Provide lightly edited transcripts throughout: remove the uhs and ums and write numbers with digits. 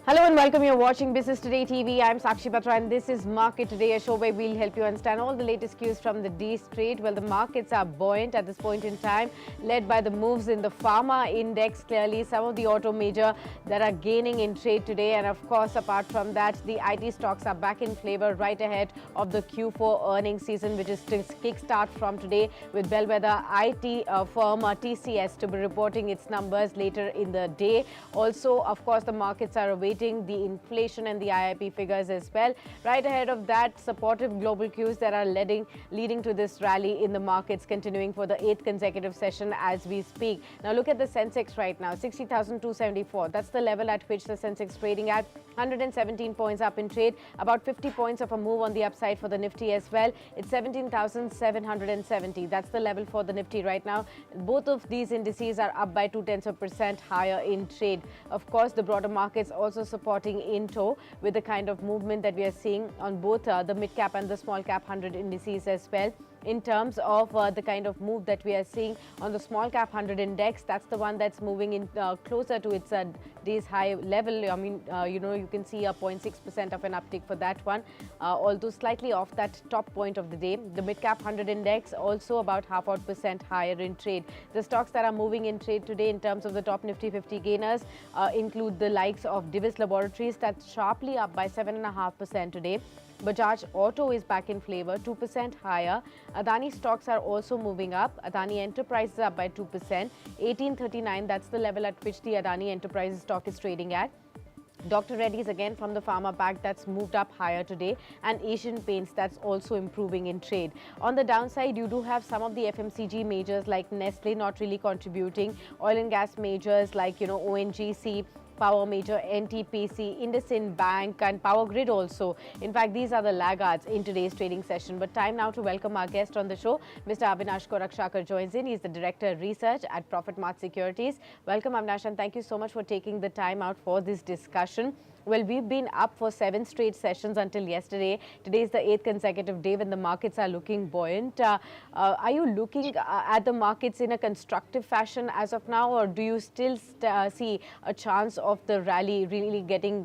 Hello and welcome. You're watching Business Today TV. I'm Sakshi Batra and this is Market Today, a show where we'll help you understand all the latest cues from the day's trade. Well, the markets are buoyant at this point in time, led by the moves in the pharma index. Clearly, some of the auto major that are gaining in trade today. And of course, apart from that, the IT stocks are back in flavor right ahead of the Q4 earnings season, which is to kickstart from today with Bellwether IT firm TCS to be reporting its numbers later in the day. Also, of course, the markets are awaiting the inflation and the IIP figures as well. Right ahead of that, supportive global cues that are leading to this rally in the markets continuing for the 8th consecutive session as we speak. Now look at the Sensex right now, 60,274. That's the level at which the Sensex trading at. 117 points up in trade, about 50 points of a move on the upside for the Nifty as well. It's 17,770. That's the level for the Nifty right now. Both of these indices are up by 0.2% higher in trade. Of course, the broader markets also supporting in tow with the kind of movement that we are seeing on both the mid cap and the small cap 100 indices as well. In terms of the kind of move that we are seeing on the small cap 100 index, that's the one that's moving in closer to its day's high level. I mean, you can see a 0.6% of an uptick for that one, although slightly off that top point of the day. The mid cap 100 index also about 0.5% higher in trade. The stocks that are moving in trade today in terms of the top Nifty 50 gainers include the likes of Divis Laboratories, that's sharply up by 7.5% today. Bajaj Auto is back in flavor, 2% higher. Adani stocks are also moving up. Adani Enterprises up by 2%. 1839, that's the level at which the Adani Enterprises stock is trading at. Dr. Reddy's again from the pharma pack, that's moved up higher today, and Asian Paints, that's also improving in trade. On the downside, you do have some of the FMCG majors like Nestle not really contributing, oil and gas majors like ONGC, Power Major, NTPC, IndusInd Bank and Power Grid also. In fact, these are the laggards in today's trading session. But time now to welcome our guest on the show. Mr. Avinnash Gorakshakar joins in. He's the Director of Research at ProfitMart Securities. Welcome, Avinnash, and thank you so much for taking the time out for this discussion. Well, we've been up for 7 straight sessions until yesterday. Today is the 8th consecutive day when the markets are looking buoyant. Are you looking at the markets in a constructive fashion as of now, or do you still see a chance of the rally really getting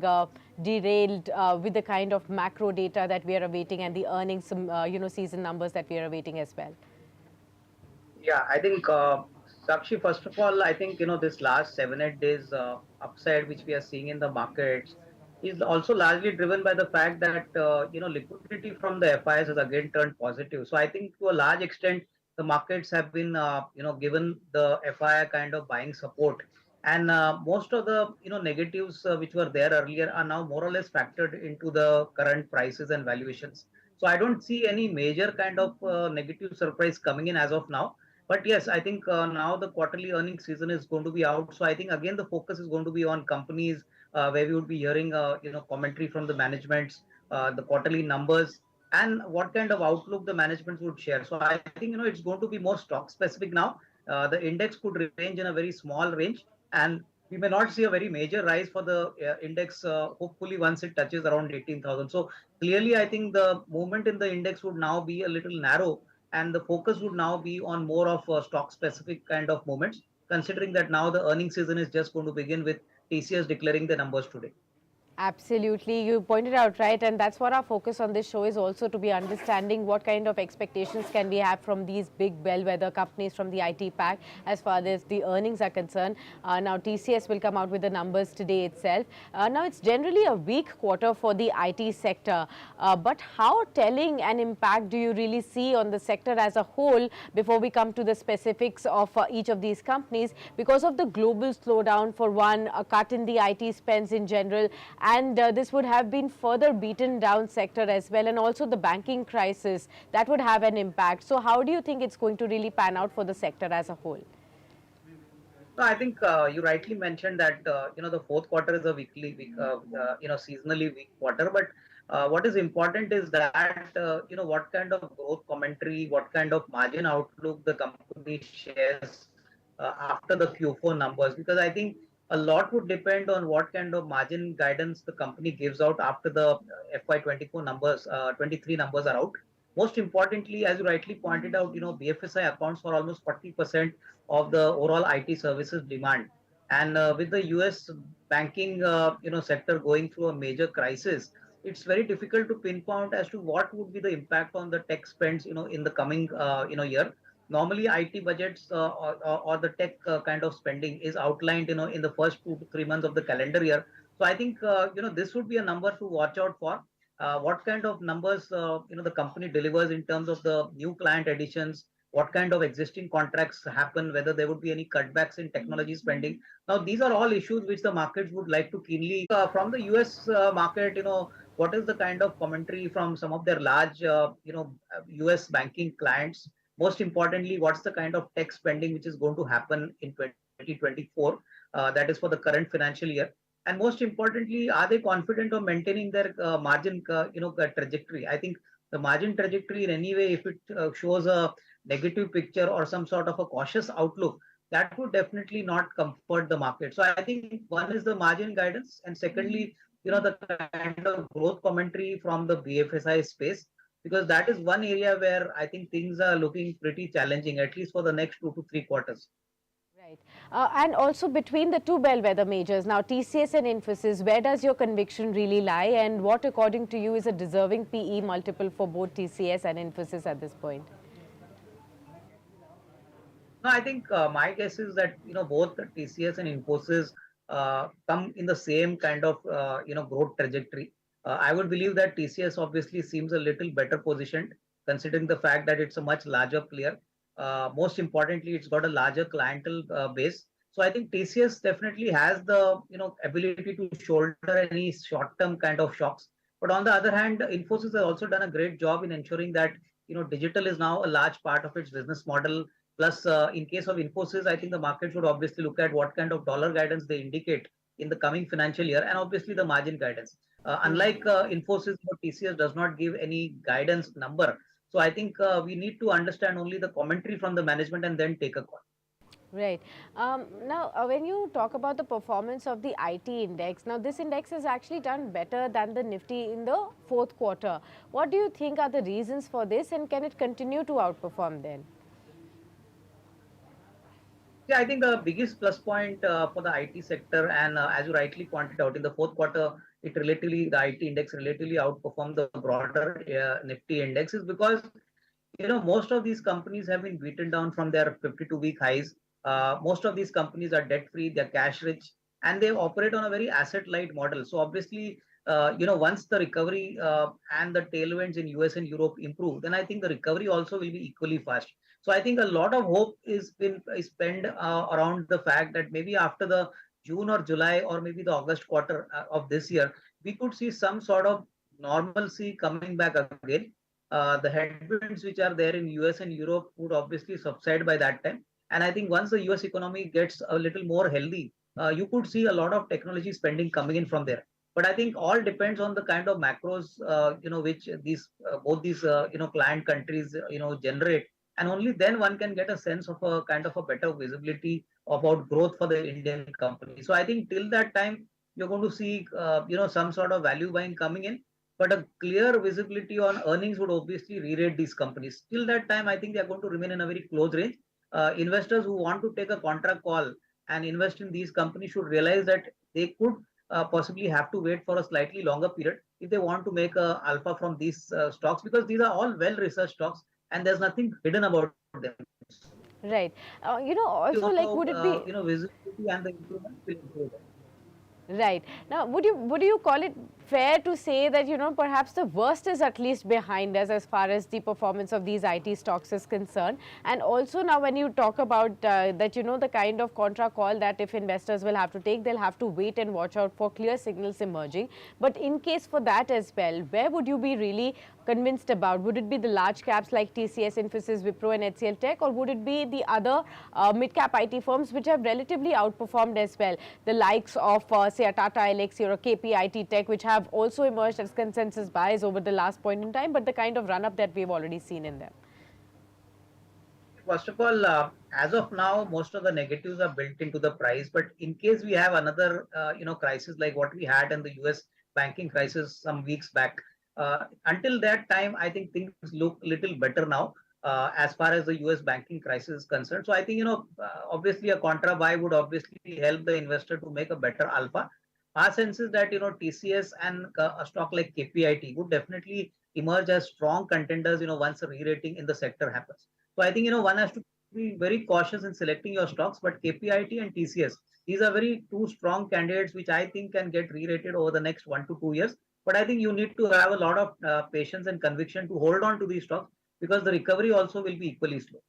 derailed with the kind of macro data that we are awaiting and the earnings, season numbers that we are awaiting as well? Yeah, I think, Sakshi, first of all, I think, this last 7, 8 days upside which we are seeing in the markets is also largely driven by the fact that, liquidity from the FIs has again turned positive. So I think to a large extent, the markets have been, given the FI kind of buying support. And most of the, negatives which were there earlier are now more or less factored into the current prices and valuations. So I don't see any major kind of negative surprise coming in as of now. But yes, I think now the quarterly earnings season is going to be out. So I think again the focus is going to be on companies where we would be hearing commentary from the managements, the quarterly numbers, and what kind of outlook the management would share. So I think it's going to be more stock specific now. The index could range in a very small range, and we may not see a very major rise for the index. Hopefully, once it touches around 18,000. So clearly, I think the movement in the index would now be a little narrow, and the focus would now be on more of stock specific kind of moments, considering that now the earning season is just going to begin with TCS declaring the numbers today. Absolutely. You pointed out right, and that's what our focus on this show is also to be understanding what kind of expectations can we have from these big bellwether companies from the IT pack as far as the earnings are concerned. Now, TCS will come out with the numbers today itself. Now, it's generally a weak quarter for the IT sector, but how telling an impact do you really see on the sector as a whole before we come to the specifics of each of these companies because of the global slowdown for one, a cut in the IT spends in general, and this would have been further beaten down sector as well, and also the banking crisis that would have an impact. So how do you think it's going to really pan out for the sector as a whole? No, I think you rightly mentioned that the fourth quarter is a seasonally weak quarter. But what is important is that what kind of growth commentary, what kind of margin outlook the company shares after the Q4 numbers, because I think a lot would depend on what kind of margin guidance the company gives out after the FY24 numbers, 23 numbers are out. Most importantly, as you rightly pointed out, BFSI accounts for almost 40% of the overall IT services demand. And with the US banking sector going through a major crisis, it's very difficult to pinpoint as to what would be the impact on the tech spends in the coming year. Normally IT budgets or the tech kind of spending is outlined in the first 2 to 3 months of the calendar year. So I think this would be a number to watch out for. What kind of numbers the company delivers in terms of the new client additions, what kind of existing contracts happen, whether there would be any cutbacks in technology spending. Now, these are all issues which the markets would like to keenly from the US market. What is the kind of commentary from some of their large, US banking clients? Most importantly, what's the kind of tech spending which is going to happen in 2024? That is for the current financial year. And most importantly, are they confident of maintaining their margin, trajectory? I think the margin trajectory in any way, if it shows a negative picture or some sort of a cautious outlook, that would definitely not comfort the market. So I think one is the margin guidance, and secondly, the kind of growth commentary from the BFSI space, because that is one area where I think things are looking pretty challenging, at least for the next 2 to 3 quarters. Right. And also between the two bellwether majors, now TCS and Infosys, where does your conviction really lie, and what according to you is a deserving PE multiple for both TCS and Infosys at this point? No, I think my guess is that both the TCS and Infosys come in the same kind of growth trajectory. I would believe that TCS obviously seems a little better positioned, considering the fact that it's a much larger player. Most importantly, it's got a larger clientele base. So I think TCS definitely has the ability to shoulder any short-term kind of shocks. But on the other hand, Infosys has also done a great job in ensuring that digital is now a large part of its business model. Plus, in case of Infosys, I think the market should obviously look at what kind of dollar guidance they indicate in the coming financial year, and obviously the margin guidance. Unlike Infosys, TCS does not give any guidance number. So I think we need to understand only the commentary from the management and then take a call. Right. Now, when you talk about the performance of the IT index, now this index has actually done better than the Nifty in the fourth quarter. What do you think are the reasons for this, and can it continue to outperform then? Yeah, I think the biggest plus point for the IT sector, and as you rightly pointed out, in the fourth quarter, the IT index relatively outperformed the broader Nifty index, is because most of these companies have been beaten down from their 52-week highs. Most of these companies are debt free, they're cash rich, and they operate on a very asset light model. So obviously, once the recovery and the tailwinds in US and Europe improve, then I think the recovery also will be equally fast. So I think a lot of hope is spent around the fact that maybe after the June or July or maybe the August quarter of this year, we could see some sort of normalcy coming back again. The headwinds which are there in US and Europe would obviously subside by that time. And I think once the US economy gets a little more healthy, you could see a lot of technology spending coming in from there. But I think all depends on the kind of macros, which these both these client countries generate, and only then one can get a sense of a kind of a better visibility about growth for the Indian company. So I think till that time, you're going to see some sort of value buying coming in, but a clear visibility on earnings would obviously re-rate these companies. Till that time, I think they are going to remain in a very close range. Investors who want to take a contract call and invest in these companies should realize that they could possibly have to wait for a slightly longer period if they want to make a alpha from these stocks, because these are all well researched stocks and there's nothing hidden about them. Right. Also, like, would it be Visibility and the improvement will improve. right? Now, would you call it fair to say that perhaps the worst is at least behind us as far as the performance of these IT stocks is concerned? And also now, when you talk about that, the kind of contra call that if investors will have to take, they'll have to wait and watch out for clear signals emerging. But in case for that as well, where would you be really convinced about? Would it be the large caps like TCS, Infosys, Wipro and HCL Tech, or would it be the other mid-cap IT firms which have relatively outperformed as well? The likes of, say, a Tata Elixir or KPIT Tech, which have also emerged as consensus buys over the last point in time, but the kind of run-up that we've already seen in them. First of all, as of now, most of the negatives are built into the price. But in case we have another, crisis like what we had in the US banking crisis some weeks back, until that time, I think things look a little better now. as far as the US banking crisis is concerned. So I think, obviously a contra buy would obviously help the investor to make a better alpha. Our sense is that, TCS and a stock like KPIT would definitely emerge as strong contenders, once a re-rating in the sector happens. So I think, one has to be very cautious in selecting your stocks, but KPIT and TCS, these are very two strong candidates, which I think can get re-rated over the next 1 to 2 years. But I think you need to have a lot of patience and conviction to hold on to these stocks because the recovery also will be equally slow.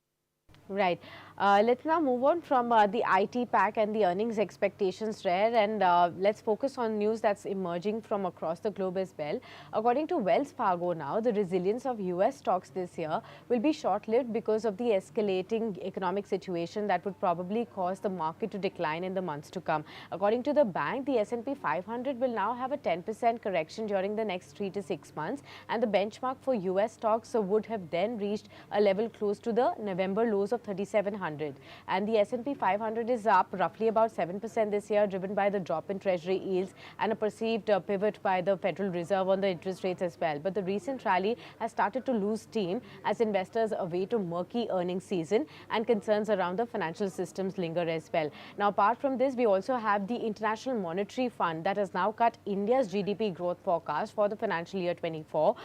Right. Let's now move on from the IT pack and the earnings expectations there, and let's focus on news that's emerging from across the globe as well. According to Wells Fargo now, the resilience of US stocks this year will be short-lived because of the escalating economic situation that would probably cause the market to decline in the months to come. According to the bank, the S&P 500 will now have a 10% correction during the next 3 to 6 months, and the benchmark for US stocks would have then reached a level close to the November lows of 3,700, and the S&P 500 is up roughly about 7% this year, driven by the drop in treasury yields and a perceived pivot by the Federal Reserve on the interest rates as well. But the recent rally has started to lose steam as investors await a murky earnings season and concerns around the financial systems linger as well. Now, apart from this, we also have the International Monetary Fund that has now cut India's GDP growth forecast for the financial year 24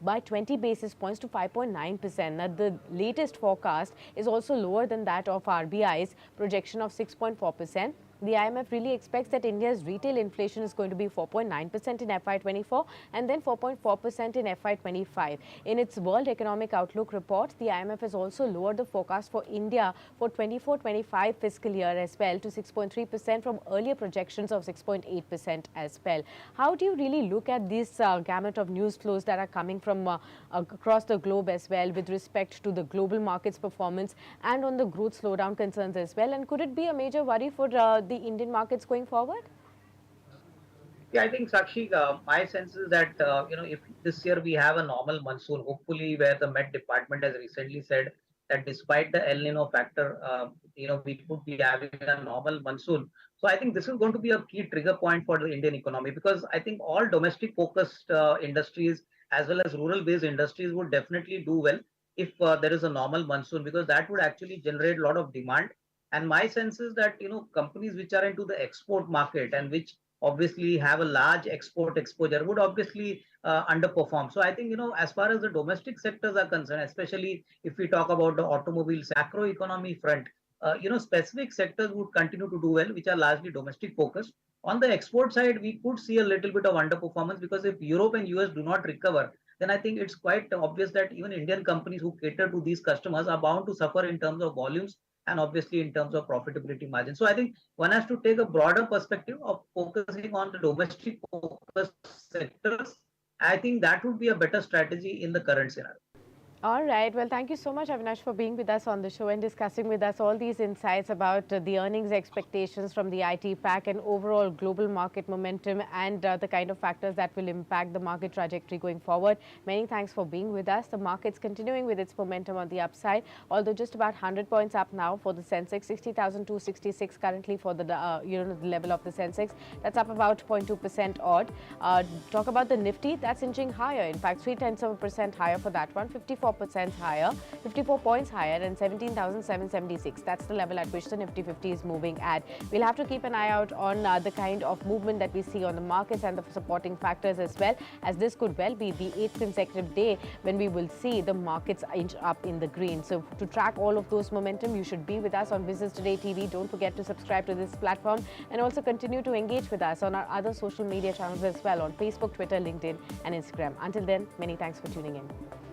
by 20 basis points to 5.9%. Now, the latest forecast is also lower than that of RBI's projection of 6.4%. The IMF really expects that India's retail inflation is going to be 4.9% in FY24 and then 4.4% in FY25. In its World Economic Outlook report, the IMF has also lowered the forecast for India for 24-25 fiscal year as well to 6.3% from earlier projections of 6.8% as well. How do you really look at this gamut of news flows that are coming from across the globe as well with respect to the global markets performance and on the growth slowdown concerns as well? And could it be a major worry for the Indian markets going forward? Yeah, I think Sakshi, my sense is that if this year we have a normal monsoon, hopefully where the Met Department has recently said that despite the El Nino factor, we could be having a normal monsoon. So I think this is going to be a key trigger point for the Indian economy because I think all domestic focused industries as well as rural based industries would definitely do well if there is a normal monsoon because that would actually generate a lot of demand. And my sense is that companies which are into the export market and which obviously have a large export exposure would obviously underperform. So I think, as far as the domestic sectors are concerned, especially if we talk about the automobile macro economy front, specific sectors would continue to do well, which are largely domestic focused. On the export side, we could see a little bit of underperformance because if Europe and US do not recover, then I think it's quite obvious that even Indian companies who cater to these customers are bound to suffer in terms of volumes and obviously in terms of profitability margin. So I think one has to take a broader perspective of focusing on the domestic focused sectors. I think that would be a better strategy in the current scenario. All right. Well, thank you so much, Avinnash, for being with us on the show and discussing with us all these insights about the earnings expectations from the IT pack and overall global market momentum and the kind of factors that will impact the market trajectory going forward. Many thanks for being with us. The market's continuing with its momentum on the upside, although just about 100 points up now for the Sensex, 60,266 currently for the the level of the Sensex. That's up about 0.2% odd. Talk about the Nifty, that's inching higher. In fact, 0.3% higher for that one, 54% higher, 54 points higher, and 17,776. That's the level at which the Nifty 50 is moving at. We'll have to keep an eye out on the kind of movement that we see on the markets and the supporting factors as well, as this could well be the 8th consecutive day when we will see the markets inch up in the green. So to track all of those momentum, you should be with us on Business Today TV. Don't forget to subscribe to this platform and also continue to engage with us on our other social media channels as well on Facebook, Twitter, LinkedIn, and Instagram. Until then, many thanks for tuning in.